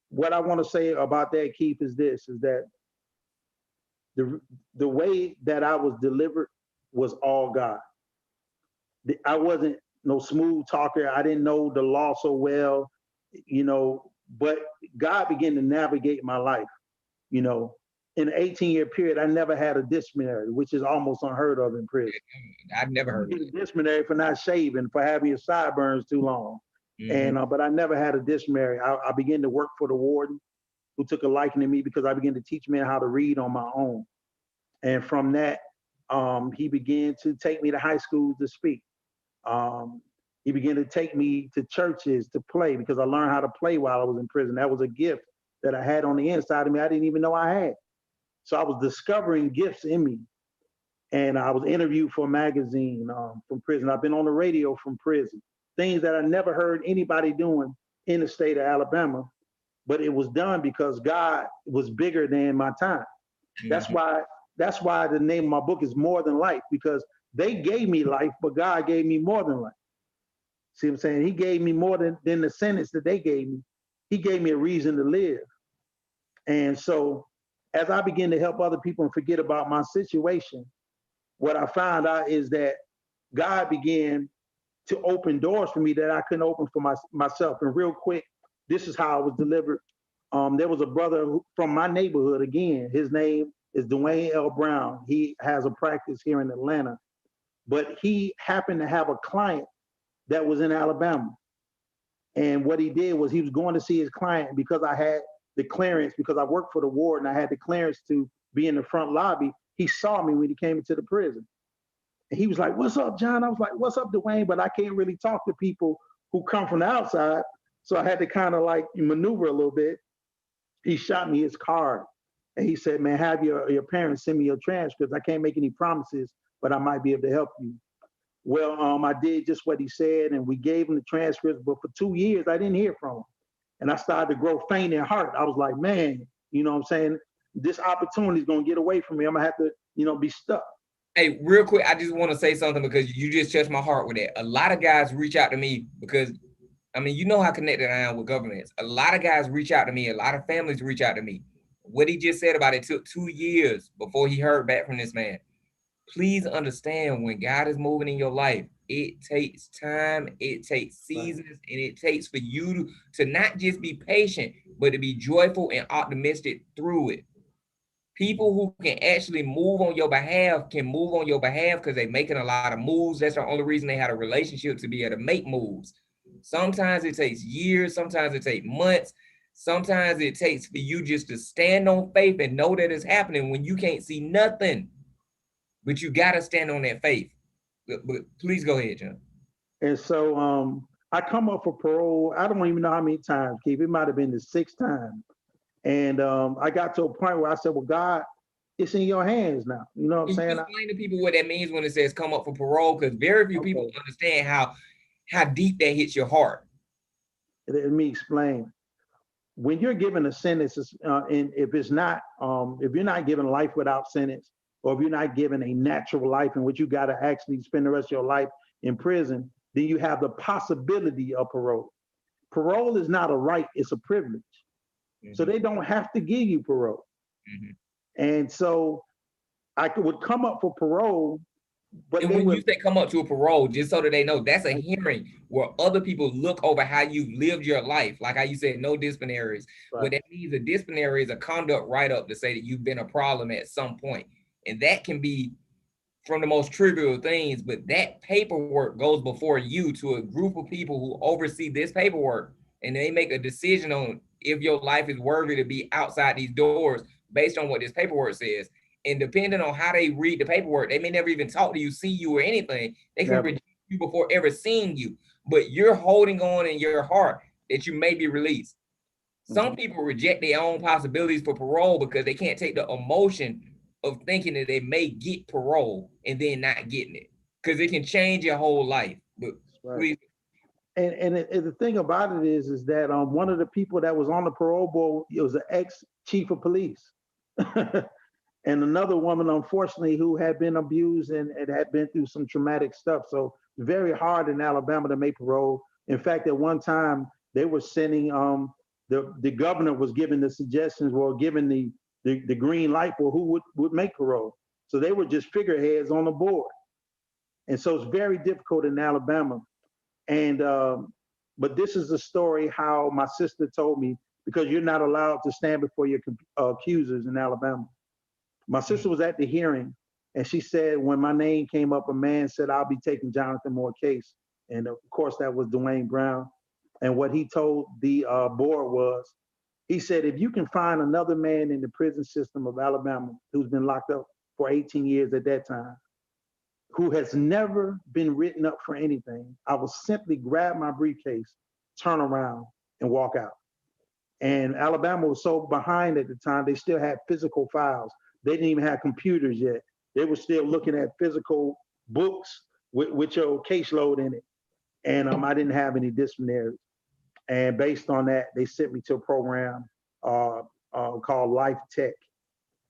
What I want to say about that, Keith, is this: is that the the way that I was delivered was all God. I wasn't no smooth talker. I didn't know the law so well, but God began to navigate my life. You know, in an 18-year period, I never had a disciplinary, which is almost unheard of in prison. I've never heard of Get it. a disciplinary for not shaving, for having your sideburns too long. Mm-hmm. But I never had a disciplinary. I began to work for the warden, who took a liking to me because I began to teach men how to read on my own. And from that, he began to take me to high schools to speak. Um, he began to take me to churches to play because I learned how to play while I was in prison. That was a gift that I had on the inside of me. I didn't even know I had. So I was discovering gifts in me. And I was interviewed for a magazine from prison. I've been on the radio from prison, things that I never heard anybody doing in the state of Alabama. But it was done because God was bigger than my time. That's Mm-hmm. why that's why the name of my book is More Than Life, because they gave me life, but God gave me more than life. See what I'm saying? He gave me more than the sentence that they gave me. He gave me a reason to live. And so as I begin to help other people and forget about my situation, what I found out is that God began to open doors for me that I couldn't open for myself. And real quick, this is how I was delivered. There was a brother from my neighborhood again. His name is Dwayne L. Brown. He has a practice here in Atlanta, but he happened to have a client that was in Alabama. And what he did was he was going to see his client because I had the clearance, because I worked for the ward and I had the clearance to be in the front lobby. He saw me when he came into the prison. And he was like, "What's up, John?" I was like, "What's up, Dwayne?" But I can't really talk to people who come from the outside. So I had to kind of like maneuver a little bit. He shot me his card. And he said, "Man, have your parents send me your transcripts. I can't make any promises, but I might be able to help you." Well, I did just what he said, and we gave him the transcripts. But for 2 years, I didn't hear from him. And I started to grow faint in heart. I was like, man, you know what I'm saying? This opportunity is going to get away from me. I'm going to have to, be stuck. Hey, real quick, I just want to say something because you just touched my heart with that. A lot of guys reach out to me because, I mean, you know how connected I am with governments. A lot of guys reach out to me. A lot of families reach out to me. What he just said about it took 2 years before he heard back from this man. Please understand, when God is moving in your life, it takes time, it takes seasons, and it takes for you to not just be patient, but to be joyful and optimistic through it. People who can actually move on your behalf can move on your behalf because they're making a lot of moves. That's the only reason they had a relationship, to be able to make moves. Sometimes it takes years, sometimes it takes months, sometimes it takes for you just to stand on faith and know that it's happening when you can't see nothing. But you got to stand on that faith. But please go ahead, John. And so I come up for parole. I don't even know how many times, Keith. It might have been the sixth time. And I got to a point where I said, well, God, it's in your hands now. You know what I'm Can you saying? explain to people what that means when it says come up for parole? Because very few people Okay. understand how deep that hits your heart. Let me explain. when you're given a sentence, and if you're not given life without sentence, or if you're not given a natural life in which you got to actually spend the rest of your life in prison, then you have the possibility of parole. Parole is not a right, it's a privilege. So they don't have to give you parole. And so I would come up for parole, but And when you say come up to a parole, just so that they know, that's a hearing where other people look over how you've lived your life. Like how you said, no disciplinaries. Right. What that means, a disciplinary is a conduct write-up to say that you've been a problem at some point. And that can be from the most trivial things, but that paperwork goes before you to a group of people who oversee this paperwork, and they make a decision on if your life is worthy to be outside these doors based on what this paperwork says. And depending on how they read the paperwork, they may never even talk to you, see you, or anything. They can reject you before ever seeing you, but you're holding on in your heart that you may be released. Some people reject their own possibilities for parole because they can't take the emotion of thinking that they may get parole and then not getting it, because it can change your whole life. But please. And the thing about it is that one of the people that was on the parole board, it was an ex-chief of police. And another woman, unfortunately, who had been abused and had been through some traumatic stuff. So it's very hard in Alabama to make parole. In fact, at one time, they were sending, the governor was giving the suggestions, or giving the green light for who would make parole. So they were just figureheads on the board. And so it's very difficult in Alabama. And, but this is the story how my sister told me, because you're not allowed to stand before your accusers in Alabama. My sister was at the hearing, and she said, when my name came up, a man said, I'll be taking Jonathan Moore's case. And of course, that was Dwayne Brown. And what he told the board was, he said, if you can find another man in the prison system of Alabama who's been locked up for 18 years at that time, who has never been written up for anything, I will simply grab my briefcase, turn around, and walk out. And Alabama was so behind at the time, they still had physical files. They didn't even have computers yet. They were still looking at physical books with your caseload in it. And I didn't have any disciplinaries. And based on that, they sent me to a program called Life Tech.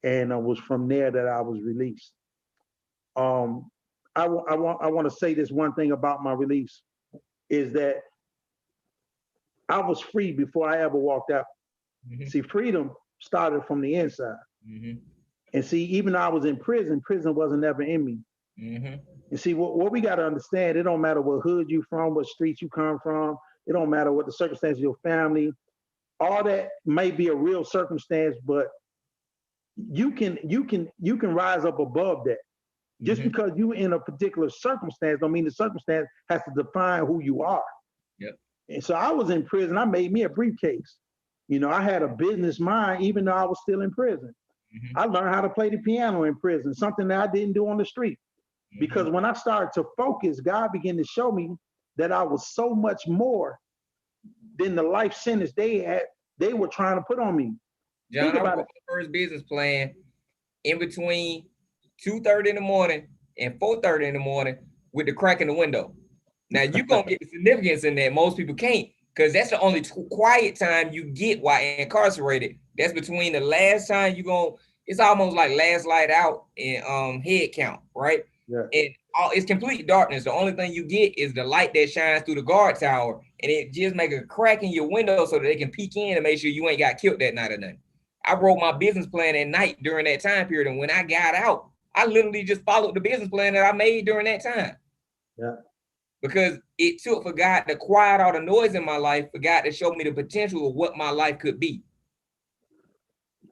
And it was from there that I was released. I want to say this one thing about my release, is that I was free before I ever walked out. See, freedom started from the inside. And see, even though I was in prison, prison wasn't ever in me. And see, what we got to understand, it don't matter what hood you from, what streets you come from. It don't matter what the circumstances of your family. All that may be a real circumstance, but you can rise up above that. Just because you in a particular circumstance don't mean the circumstance has to define who you are. And so I was in prison. I made me a briefcase. You know, I had a business mind, even though I was still in prison. I learned how to play the piano in prison, something that I didn't do on the street. Because when I started to focus, God began to show me that I was so much more than the life sentence they were trying to put on me. John, I wrote my first business plan in between 2:30 in the morning and 4:30 in the morning with the crack in the window. Now you're gonna get the significance in that most people can't, because that's the only quiet time you get while incarcerated. That's between the last time it's almost like last light out and head count, right? And it's complete darkness. The only thing you get is the light that shines through the guard tower, and it just make a crack in your window so that they can peek in and make sure you ain't got killed that night or nothing. I wrote my business plan at night during that time period, and when I got out, I literally just followed the business plan that I made during that time. Because it took for God to quiet all the noise in my life, for God to show me the potential of what my life could be.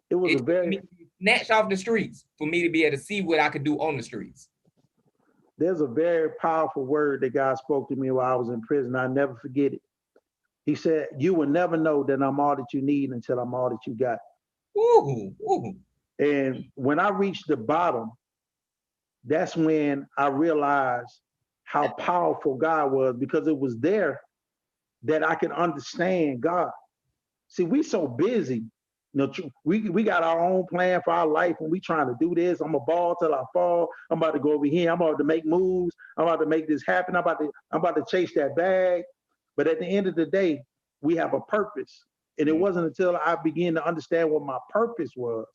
It was snatched off the streets for me to be able to see what I could do on the streets. There's a very powerful word that God spoke to me while I was in prison. I'll never forget it. He said, you will never know that I'm all that you need until I'm all that you got. And when I reached the bottom, that's when I realized how powerful God was, because it was there that I could understand God. See, we so busy. You know, we got our own plan for our life, and we trying to do this. I'm a ball till I fall. I'm about to go over here. I'm about to make moves. I'm about to make this happen. I'm about to chase that bag. But at the end of the day, we have a purpose. And it wasn't until I began to understand what my purpose was,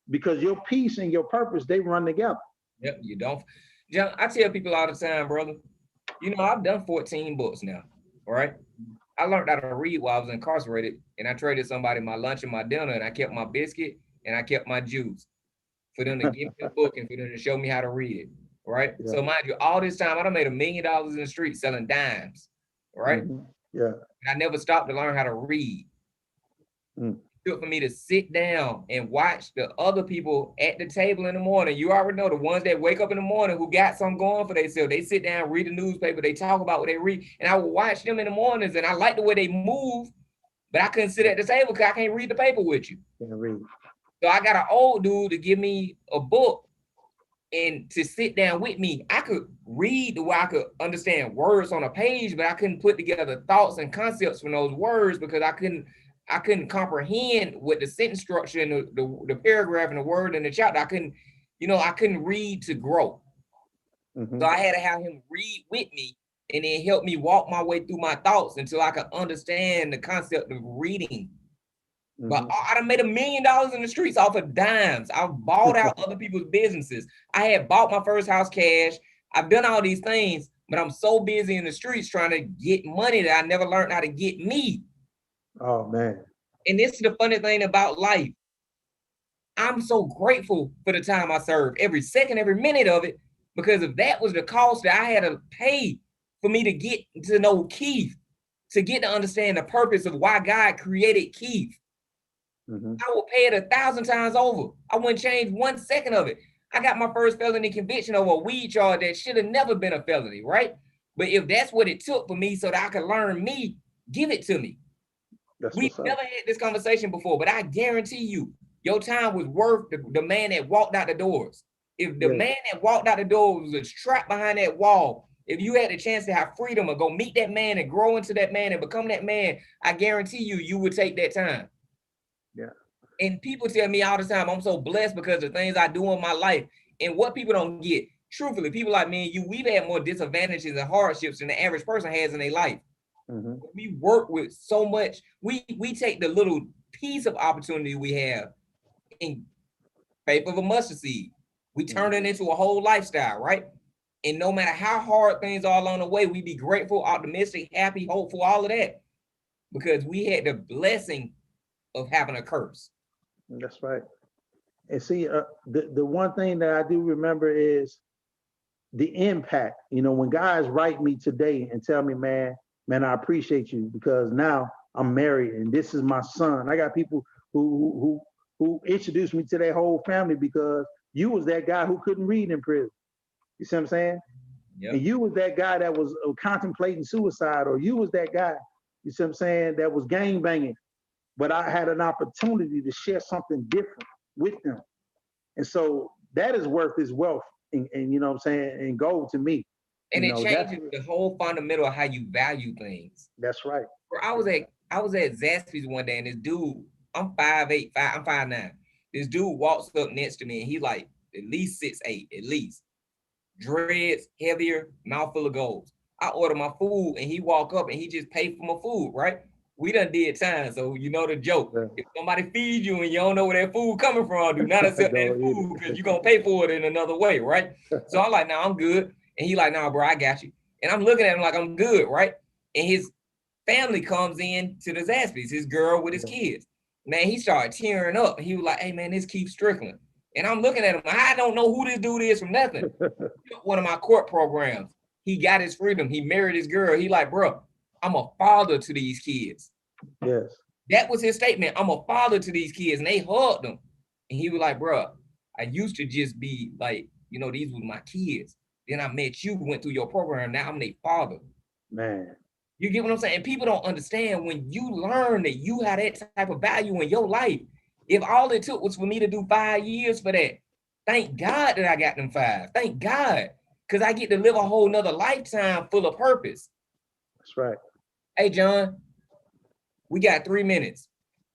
because your peace and your purpose, they run together. Yep, you don't. John, I tell people all the time, brother, you know, I've done 14 books now, right? I learned how to read while I was incarcerated, and I traded somebody my lunch and my dinner, and I kept my biscuit and I kept my juice for them to give me the book and for them to show me how to read it, right? Yeah. So mind you, all this time I done made $1 million in the street selling dimes, right? Yeah. And I never stopped to learn how to read. Mm. It took for me to sit down and watch the other people at the table in the morning. You already know the ones that wake up in the morning who got something going for themselves. They sit down, read the newspaper, they talk about what they read, and I would watch them in the mornings, and I like the way they move, but I couldn't sit at the table because I can't read the paper with you. Can't read. So I got an old dude to give me a book and to sit down with me. I could read the way I could understand words on a page, but I couldn't put together thoughts and concepts from those words because I couldn't comprehend what the sentence structure and the paragraph and the word and the chapter. I couldn't read to grow. So I had to have him read with me and then help me walk my way through my thoughts until I could understand the concept of reading. But I done made $1 million in the streets off of dimes. I've bought out other people's businesses. I had bought my first house cash. I've done all these things, but I'm so busy in the streets trying to get money that I never learned how to get me. Oh, man. And this is the funny thing about life. I'm so grateful for the time I served, every second, every minute of it, because if that was the cost that I had to pay for me to get to know Keith, to get to understand the purpose of why God created Keith, I will pay it 1,000 times over. I wouldn't change 1 second of it. I got my first felony conviction over a weed charge that should have never been a felony, right? But if that's what it took for me so that I could learn me, give it to me. We've never had this conversation before, but I guarantee you, your time was worth the man that walked out the doors. If the man that walked out the doors was trapped behind that wall, if you had the chance to have freedom or go meet that man and grow into that man and become that man, I guarantee you, you would take that time. Yeah. And people tell me all the time, I'm so blessed because of the things I do in my life. And what people don't get, truthfully, people like me and you, we've had more disadvantages and hardships than the average person has in their life. We work with so much. We take the little piece of opportunity we have in faith of a mustard seed. We turn it into a whole lifestyle, right? And no matter how hard things are along the way, we be grateful, optimistic, happy, hopeful, all of that, because we had the blessing of having a curse. That's right. And see, the one thing that I do remember is the impact. You know, when guys write me today and tell me, man, I appreciate you because now I'm married and this is my son. I got people who introduced me to their whole family because you was that guy who couldn't read in prison. You see what I'm saying? Yep. And you was that guy that was contemplating suicide, or you was that guy, you see what I'm saying, that was gang banging. But I had an opportunity to share something different with them. And so that is worth his wealth and you know what I'm saying, and gold to me. And it changes the whole fundamental of how you value things. That's right. I was at Zaxby's one day and this dude, I'm 5'8", I'm 5'9". This dude walks up next to me and he's like at least 6'8", at least. Dreads, heavier, mouth full of gold. I order my food and he walk up and he just paid for my food, right? We done did time, so you know the joke. Yeah. If somebody feeds you and you don't know where that food coming from, do not accept that food because you're going to pay for it in another way, right? So I'm like, nah, I'm good. And he like, nah, bro, I got you. And I'm looking at him like I'm good, right? And his family comes in to the Zaxby's, his girl with his kids. Man, he started tearing up. And he was like, hey, man, this Keith Strickland. And I'm looking at him. I don't know who this dude is from nothing. One of my court programs. He got his freedom. He married his girl. He like, bro, I'm a father to these kids. Yes. That was his statement. I'm a father to these kids. And they hugged him. And he was like, bro, I used to just be like, you know, these were my kids. Then I met you, went through your program. Now I'm their father. Man. You get what I'm saying? And people don't understand when you learn that you have that type of value in your life. If all it took was for me to do 5 years for that, thank God that I got them 5. Thank God. Because I get to live a whole nother lifetime full of purpose. That's right. Hey, John, we got 3 minutes.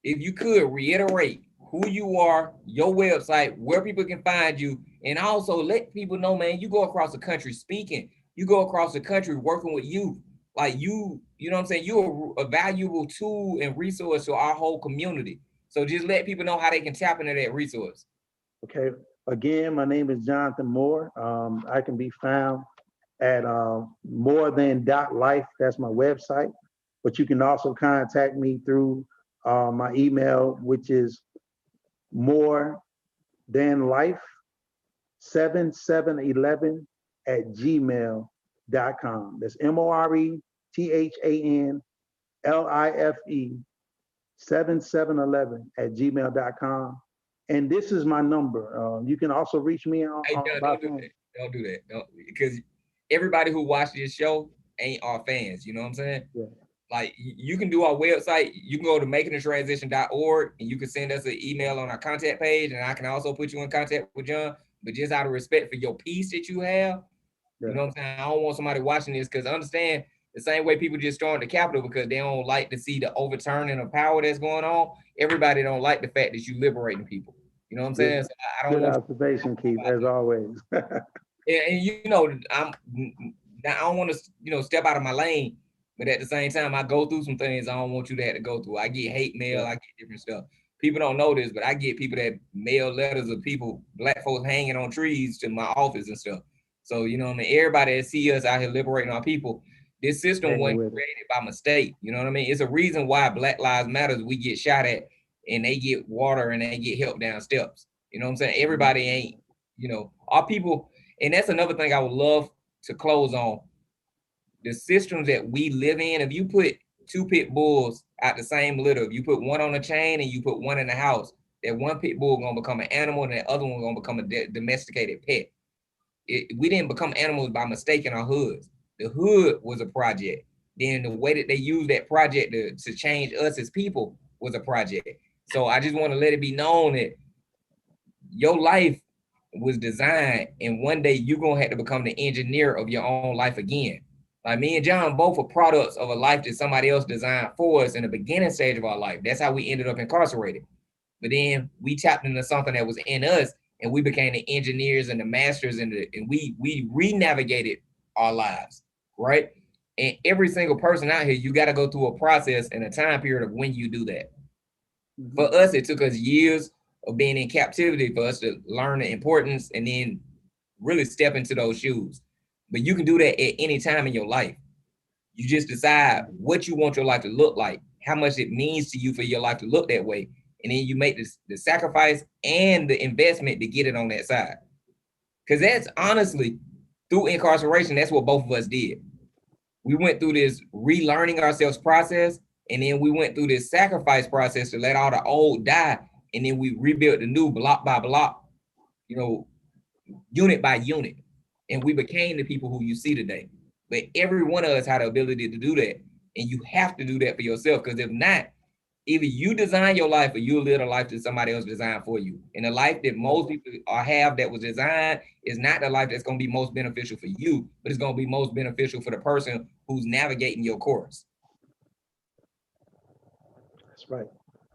If you could reiterate who you are, your website, where people can find you, and also let people know, man, you go across the country speaking. You go across the country working with youth. like you know what I'm saying? You're a valuable tool and resource to our whole community. So just let people know how they can tap into that resource. Okay. Again, my name is Jonathan Moore. I can be found at more than dot life. That's my website. But you can also contact me through my email, which is more than life 7711 at gmail.com. That's MORETHANLIFE 7711 at gmail.com. And this is my number. You can also reach me Hey, on John, by don't do phone. that. Don't do that. Don't, because everybody who watched this show ain't our fans. You know what I'm saying? Yeah. Like you can do our website. You can go to makingthetransition.org and you can send us an email on our contact page, and I can also put you in contact with John. But just out of respect for your peace that you have, you Yeah. know what I'm saying? I don't want somebody watching this because understand the same way people just storm the Capitol because they don't like to see the overturning of power that's going on. Everybody don't like the fact that you liberating people. You know what I'm Good, saying? So I don't good want observation, Keith, you. as always. And you know, I don't want to, step out of my lane, but at the same time, I go through some things I don't want you to have to go through. I get hate mail, Yeah. I get different stuff. People don't know this, but I get people that mail letters of people, black folks hanging on trees to my office and stuff. So, you know what I mean? Everybody that see us out here liberating our people, this system Hanging wasn't with it. created by mistake. You know what I mean? It's a reason why Black Lives Matters, we get shot at and they get water and they get help down steps. You know what I'm saying? Everybody ain't, our people, and that's another thing I would love to close on. The systems that we live in, if you put two pit bulls out the same litter, if you put one on a chain and you put one in the house, that one pit bull gonna become an animal and that other one gonna become a domesticated pet. We didn't become animals by mistake in our hoods. The hood was a project. Then the way that they used that project to change us as people was a project. So I just want to let it be known that your life was designed, and one day you're gonna have to become the engineer of your own life again. Like me and John both are products of a life that somebody else designed for us in the beginning stage of our life. That's how we ended up incarcerated. But then we tapped into something that was in us, and we became the engineers and the masters, and we re-navigated our lives, right? And every single person out here, you got to go through a process and a time period of when you do that. Mhm. For us, it took us years of being in captivity for us to learn the importance and then really step into those shoes. But you can do that at any time in your life. You just decide what you want your life to look like, how much it means to you for your life to look that way. And then you make the sacrifice and the investment to get it on that side. Because that's honestly, through incarceration, that's what both of us did. We went through this relearning ourselves process, and then we went through this sacrifice process to let all the old die, and then we rebuilt the new block by block, you know, unit by unit, and we became the people who you see today. But every one of us had the ability to do that, and you have to do that for yourself, because if not, either you design your life or you live a life that somebody else designed for you. And the life that most people have that was designed is not the life that's going to be most beneficial for you, but it's going to be most beneficial for the person who's navigating your course. That's right.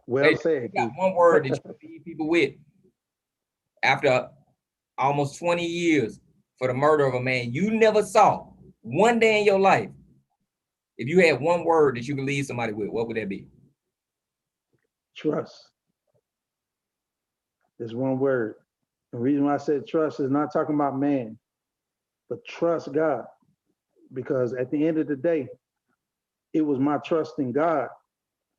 Well Hey, you said, got Keith. one word that you leave people with after almost 20 years for the murder of a man you never saw one day in your life. If you had one word that you could leave somebody with, what would that be? Trust. There's one word. The reason why I said trust is not talking about man, but trust God. Because at the end of the day, it was my trust in God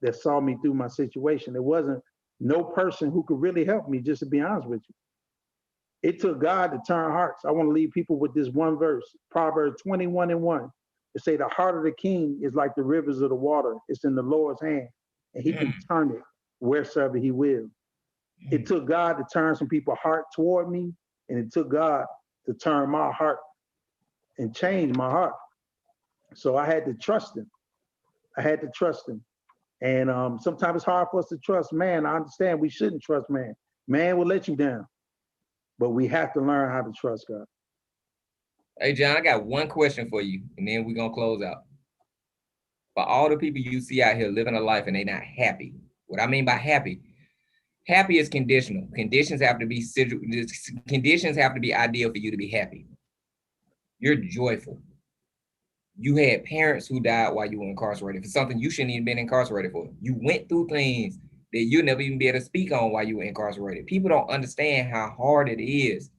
that saw me through my situation. It wasn't no person who could really help me, just to be honest with you. It took God to turn hearts. I want to leave people with this one verse, Proverbs 21:1. It say the heart of the king is like the rivers of the water. It's in the Lord's hand, and he can Mm, turn it wheresoever he will. It mm. took God to turn some people's heart toward me, and it took God to turn my heart and change my heart. So I had to trust him. I had to trust him. And sometimes it's hard for us to trust man. I understand we shouldn't trust man. Man will let you down, but we have to learn how to trust God. Hey, John, I got one question for you, and then we're going to close out. For all the people you see out here living a life and they not happy, what I mean by happy, happy is conditional. Conditions have to be ideal for you to be happy. You're joyful. You had parents who died while you were incarcerated for something you shouldn't even been incarcerated for. You went through things that you'll never even be able to speak on while you were incarcerated. People don't understand how hard it is.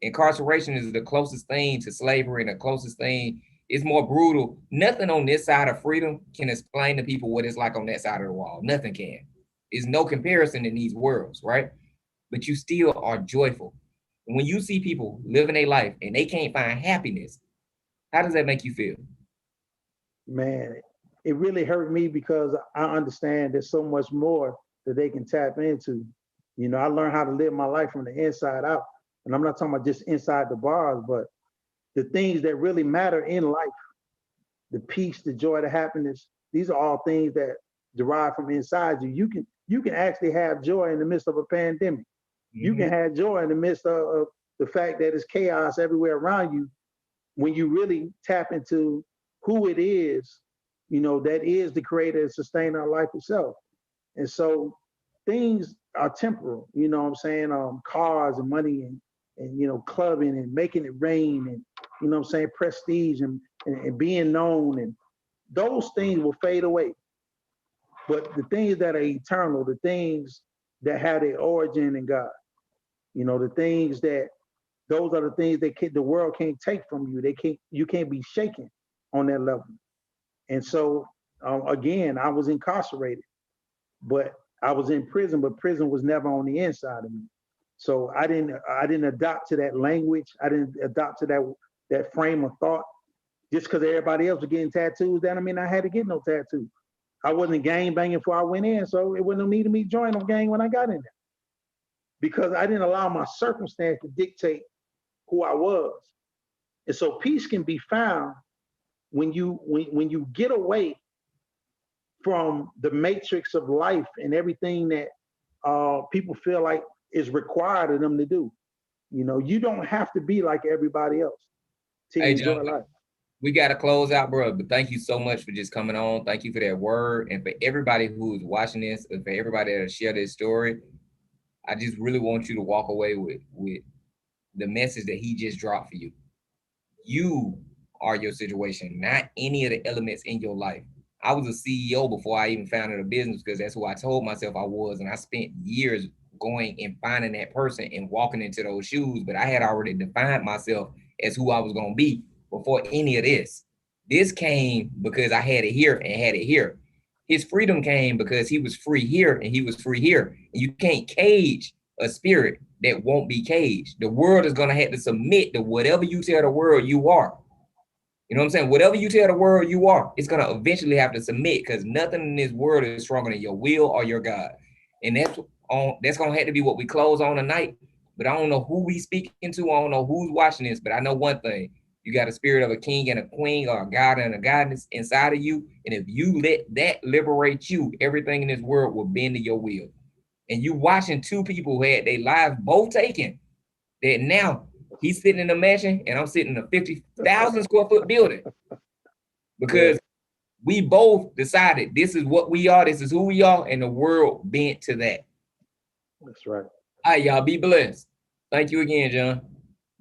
Incarceration is the closest thing to slavery and the closest thing. It's more brutal. Nothing on this side of freedom can explain to people what it's like on that side of the wall. Nothing can. There's no comparison in these worlds, right? But you still are joyful. When you see people living a life and they can't find happiness, how does that make you feel? Man, it really hurt me because I understand there's so much more that they can tap into. You know, I learned how to live my life from the inside out. And I'm not talking about just inside the bars, but the things that really matter in life, the peace, the joy, the happiness, these are all things that derive from inside you. You can actually have joy in the midst of a pandemic. Mm-hmm. You can have joy in the midst of the fact that it's chaos everywhere around you when you really tap into who it is, you know, that is the creator and sustainer of life itself. And so things are temporal, you know what I'm saying? Cars and money and you know, clubbing and making it rain and, you know what I'm saying, prestige and being known, and those things will fade away. But the things that are eternal, the things that have their origin in God, you know, the things that, those are the things that the world can't take from you. You can't be shaken on that level. And so, again, I was incarcerated, but I was in prison, but prison was never on the inside of me. So I didn't adopt to that language. I didn't adopt to that frame of thought. Just because everybody else was getting tattoos, that I mean I had to get no tattoo. I wasn't gang banging before I went in, so it wasn't no need of me joining no gang when I got in there. Because I didn't allow my circumstance to dictate who I was. And so peace can be found when you get away from the matrix of life and everything that people feel like is required of them to do. You know, you don't have to be like everybody else to enjoy life. We got to close out, bro. But thank you so much for just coming on. Thank you for that word. And for everybody who is watching this, and for everybody that share this story, I just really want you to walk away with the message that he just dropped for you. You are your situation, not any of the elements in your life. I was a CEO before I even founded a business because that's who I told myself I was. And I spent years going and finding that person and walking into those shoes. But I had already defined myself as who I was going to be before any of this. This came because I had it here and had it here. His freedom came because he was free here and he was free here. And you can't cage a spirit that won't be caged. The world is going to have to submit to whatever you tell the world you are. You know what I'm saying? Whatever you tell the world you are, it's going to eventually have to submit, because nothing in this world is stronger than your will or your God. And that's going to have to be what we close on tonight. But I don't know who we speaking to. I don't know who's watching this, but I know one thing. You got a spirit of a king and a queen, or a god and a goddess inside of you. And if you let that liberate you, everything in this world will bend to your will. And you watching two people who had their lives both taken, that now he's sitting in a mansion and I'm sitting in a 50,000 square foot building, because we both decided this is what we are, this is who we are, and the world bent to that. That's right. All right, y'all, be blessed. Thank you again, John.